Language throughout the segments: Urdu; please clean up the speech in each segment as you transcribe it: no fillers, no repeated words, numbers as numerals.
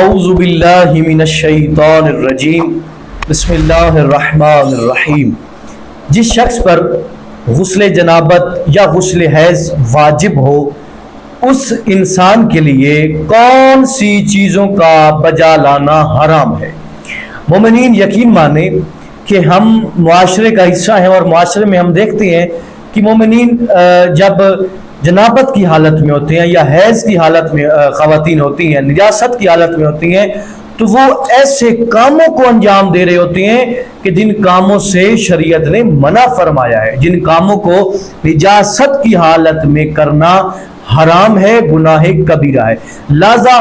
اعوذ باللہ من الشیطان الرجیم بسم اللہ الرحمن الرحیم۔ جس شخص پر غسل جنابت یا غسل حیض واجب ہو اس انسان کے لیے کون سی چیزوں کا بجا لانا حرام ہے؟ مومنین یقین مانیں کہ ہم معاشرے کا حصہ ہیں اور معاشرے میں ہم دیکھتے ہیں کہ مومنین جب جنابت کی حالت میں ہوتے ہیں یا حیض کی حالت میں خواتین ہوتی ہیں، نجاست کی حالت میں ہوتی ہیں، تو وہ ایسے کاموں کو انجام دے رہے ہوتے ہیں کہ جن کاموں سے شریعت نے منع فرمایا ہے، جن کاموں کو نجاست کی حالت میں کرنا حرام ہے، گناہ کبیرہ ہے۔ لہذا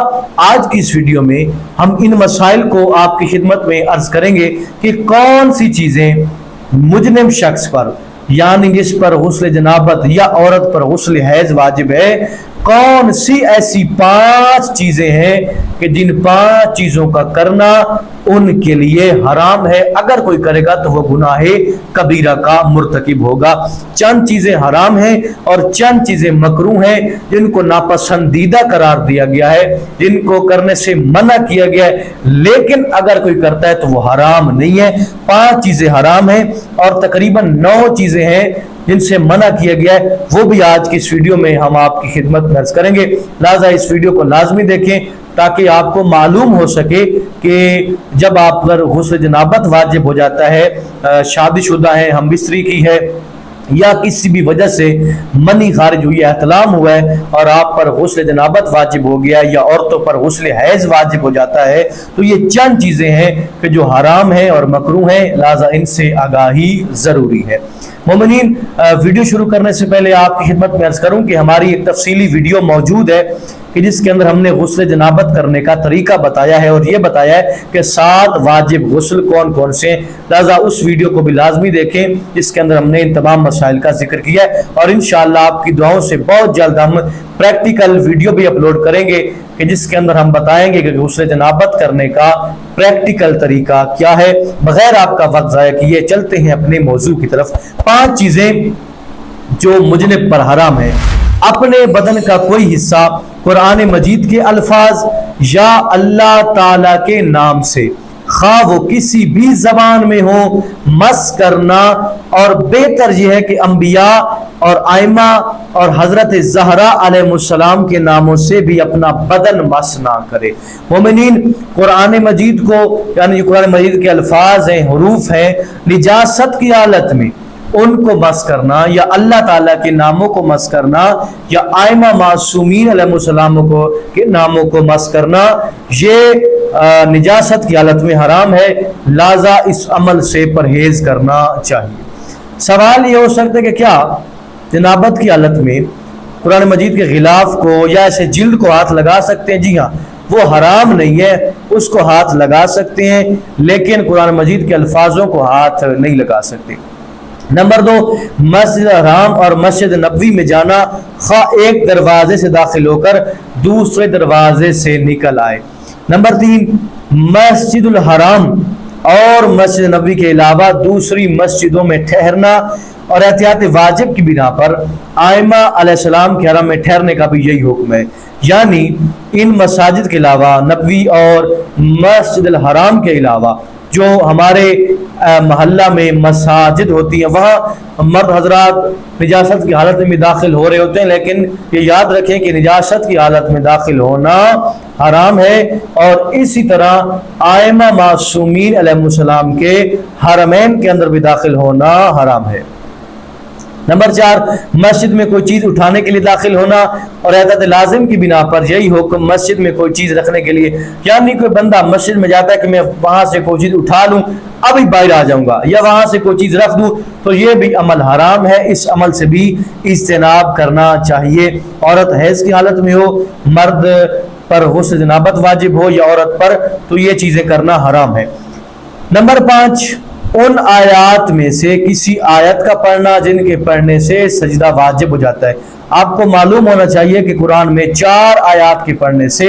آج کی اس ویڈیو میں ہم ان مسائل کو آپ کی خدمت میں عرض کریں گے کہ کون سی چیزیں مجرم شخص پر، یعنی جس پر غسل جنابت یا عورت پر غسل حیض واجب ہے، کون سی ایسی 5 چیزیں ہیں کہ جن 5 چیزوں کا کرنا ان کے لیے حرام ہے، اگر کوئی کرے گا تو وہ گناہ کبیرہ کا مرتکب ہوگا۔ چند چیزیں حرام ہیں اور چند چیزیں مکروہ ہیں جن کو ناپسندیدہ قرار دیا گیا ہے، جن کو کرنے سے منع کیا گیا ہے، لیکن اگر کوئی کرتا ہے تو وہ حرام نہیں ہے۔ 5 چیزیں حرام ہیں اور تقریباً 9 چیزیں ہیں جن سے منع کیا گیا ہے، وہ بھی آج کی اس ویڈیو میں ہم آپ کی خدمت میں عرض کریں گے۔ لہذا اس ویڈیو کو لازمی دیکھیں تاکہ آپ کو معلوم ہو سکے کہ جب آپ پر غسل جنابت واجب ہو جاتا ہے، شادی شدہ ہیں، ہم بستری کی ہے، یا کسی بھی وجہ سے منی خارج ہوئی ہے، احتلام ہوا ہے اور آپ پر غسل جنابت واجب ہو گیا یا عورتوں پر غسل حیض واجب ہو جاتا ہے، تو یہ چند چیزیں ہیں کہ جو حرام ہیں اور مکروہ ہیں، لہذا ان سے آگاہی ضروری ہے۔ مومنین ویڈیو شروع کرنے سے پہلے آپ کی خدمت میں عرض کروں کہ ہماری ایک تفصیلی ویڈیو موجود ہے کہ جس کے اندر ہم نے غسل جنابت کرنے کا طریقہ بتایا ہے اور یہ بتایا ہے کہ 7 واجب غسل کون کون سے ہیں، لہذا اس ویڈیو کو بھی لازمی دیکھیں جس کے اندر ہم نے ان تمام مسائل کا ذکر کیا ہے، اور انشاءاللہ آپ کی دعاؤں سے بہت جلد ہم پریکٹیکل ویڈیو بھی اپلوڈ کریں گے کہ جس کے اندر ہم بتائیں گے کہ غسل جنابت کرنے کا پریکٹیکل طریقہ کیا ہے۔ بغیر آپ کا وقت ضائع کیے چلتے ہیں اپنے موضوع کی طرف۔ 5 چیزیں جو مجنب پر حرام ہے۔ اپنے بدن کا کوئی حصہ قرآن مجید کے الفاظ یا اللہ تعالی کے نام سے، خواہ وہ کسی بھی زبان میں ہو، مس کرنا، اور بہتر یہ ہے کہ انبیاء اور ائمہ اور حضرت زہرا علیہ السلام کے ناموں سے بھی اپنا بدن مس نہ کرے۔ مومنین قرآن مجید کو، یعنی قرآن مجید کے الفاظ ہیں، حروف ہیں، نجاست کی حالت میں ان کو مس کرنا یا اللہ تعالیٰ کے ناموں کو مس کرنا یا ائمہ معصومین علیہ السلام کے ناموں کو مس کرنا، یہ نجاست کی حالت میں حرام ہے، لہذا اس عمل سے پرہیز کرنا چاہیے۔ سوال یہ ہو سکتا ہے کہ کیا جنابت کی حالت میں قرآن مجید کے غلاف کو یا ایسے جلد کو ہاتھ لگا سکتے ہیں؟ جی ہاں، وہ حرام نہیں ہے، اس کو ہاتھ لگا سکتے ہیں، لیکن قرآن مجید کے الفاظوں کو ہاتھ نہیں لگا سکتے۔ نمبر 2، مسجد حرام اور مسجد نبوی میں جانا، خواہ ایک دروازے سے داخل ہو کر دوسرے دروازے سے نکل آئے۔ نمبر 3، مسجد الحرام اور مسجد نبوی کے علاوہ دوسری مسجدوں میں ٹھہرنا اور احتیاط واجب کی بنا پر ائمہ علیہ السلام کے حرم میں ٹھہرنے کا بھی یہی حکم ہے، یعنی ان مساجد کے علاوہ نبوی اور مسجد الحرام کے علاوہ جو ہمارے محلہ میں مساجد ہوتی ہیں، وہاں مرد حضرات نجاست کی حالت میں داخل ہو رہے ہوتے ہیں، لیکن یہ یاد رکھیں کہ نجاست کی حالت میں داخل ہونا حرام ہے، اور اسی طرح ائمہ معصومین علیہ السلام کے حرمین کے اندر بھی داخل ہونا حرام ہے۔ نمبر 4، مسجد میں کوئی چیز اٹھانے کے لیے داخل ہونا اور احتیاط لازم کی بنا پر یہی حکم مسجد میں کوئی چیز رکھنے کے لیے، یعنی کوئی بندہ مسجد میں جاتا ہے کہ میں وہاں سے کوئی چیز اٹھا لوں ابھی باہر آ جاؤں گا، یا وہاں سے کوئی چیز رکھ دوں، تو یہ بھی عمل حرام ہے، اس عمل سے بھی اجتناب کرنا چاہیے۔ عورت حیض کی حالت میں ہو، مرد پر غسل جنابت واجب ہو یا عورت پر، تو یہ چیزیں کرنا حرام ہے۔ نمبر 5، ان آیات میں سے کسی آیت کا پڑھنا جن کے پڑھنے سے سجدہ واجب ہو جاتا ہے۔ آپ کو معلوم ہونا چاہیے کہ قرآن میں 4 آیات کے پڑھنے سے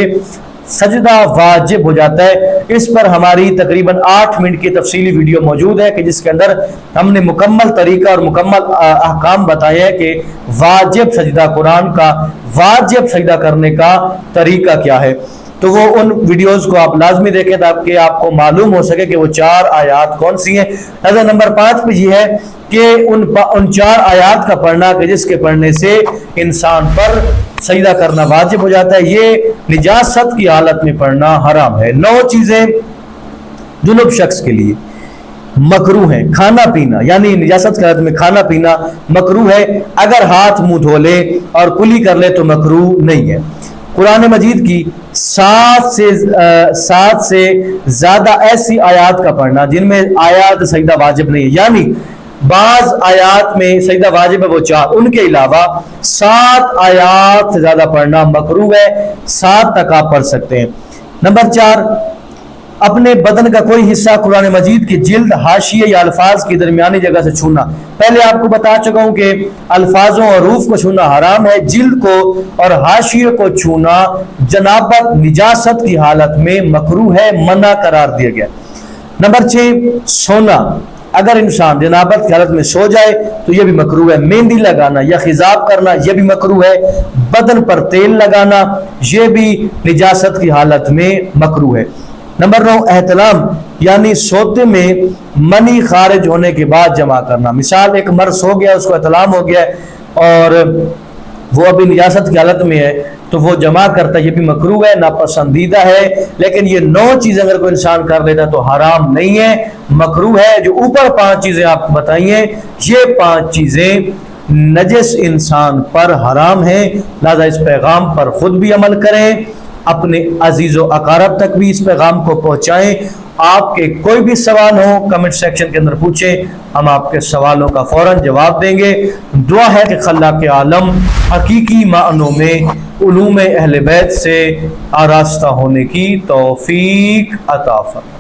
سجدہ واجب ہو جاتا ہے۔ اس پر ہماری تقریباً 8 منٹ کی تفصیلی ویڈیو موجود ہے کہ جس کے اندر ہم نے مکمل طریقہ اور مکمل احکام بتایا ہے کہ واجب سجدہ، قرآن کا واجب سجدہ کرنے کا طریقہ کیا ہے۔ تو وہ ان ویڈیوز کو آپ لازمی دیکھیں تاکہ آپ کو معلوم ہو سکے کہ وہ 4 آیات کون سی ہیں۔ نظر نمبر 5 پہ یہ ہے کہ ان 4 آیات کا پڑھنا کہ جس کے پڑھنے سے انسان پر سجدہ کرنا واجب ہو جاتا ہے، یہ نجاست کی حالت میں پڑھنا حرام ہے۔ 9 چیزیں جنب شخص کے لیے مکروہ ہے۔ کھانا پینا یعنی نجاست کی حالت میں کھانا پینا مکروہ ہے، اگر ہاتھ منہ دھو لے اور کلی کر لے تو مکروہ نہیں ہے۔ قرآن مجید کی 7 سے زیادہ ایسی آیات کا پڑھنا جن میں آیات سجدہ واجب نہیں ہے، یعنی بعض آیات میں سجدہ واجب ہے وہ 4، ان کے علاوہ 7 آیات سے زیادہ پڑھنا مکروہ ہے، 7 تک آپ پڑھ سکتے ہیں۔ نمبر 4، اپنے بدن کا کوئی حصہ قرآن مجید کی جلد، حاشیے یا الفاظ کی درمیانی جگہ سے چھونا۔ پہلے آپ کو بتا چکا ہوں کہ الفاظوں اور حروف کو چھونا حرام ہے، جلد کو اور حاشیے کو چھونا جنابت نجاست کی حالت میں مکروہ ہے، منع قرار دیا گیا۔ نمبر 6، سونا، اگر انسان جنابت کی حالت میں سو جائے تو یہ بھی مکروہ ہے۔ مہندی لگانا یا خضاب کرنا یہ بھی مکروہ ہے۔ بدن پر تیل لگانا یہ بھی نجاست کی حالت میں مکروہ ہے۔ نمبر 9، احتلام یعنی سوتے میں منی خارج ہونے کے بعد جمع کرنا۔ مثال ایک مرد سو گیا، اس کو احتلام ہو گیا اور وہ ابھی نجاست کی حالت میں ہے تو وہ جمع کرتا ہے، یہ بھی مکروہ ہے، ناپسندیدہ ہے۔ لیکن یہ 9 چیزیں اگر کوئی انسان کر لیتا تو حرام نہیں ہے، مکروہ ہے۔ جو اوپر 5 چیزیں آپ کو بتائی ہیں یہ 5 چیزیں نجس انسان پر حرام ہیں، لہذا اس پیغام پر خود بھی عمل کریں، اپنے عزیز و اقارب تک بھی اس پیغام کو پہنچائیں۔ آپ کے کوئی بھی سوال ہو کمنٹ سیکشن کے اندر پوچھیں، ہم آپ کے سوالوں کا فوراً جواب دیں گے۔ دعا ہے کہ خلاق عالم حقیقی معنوں میں علوم اہل بیت سے آراستہ ہونے کی توفیق عطا فرمائے۔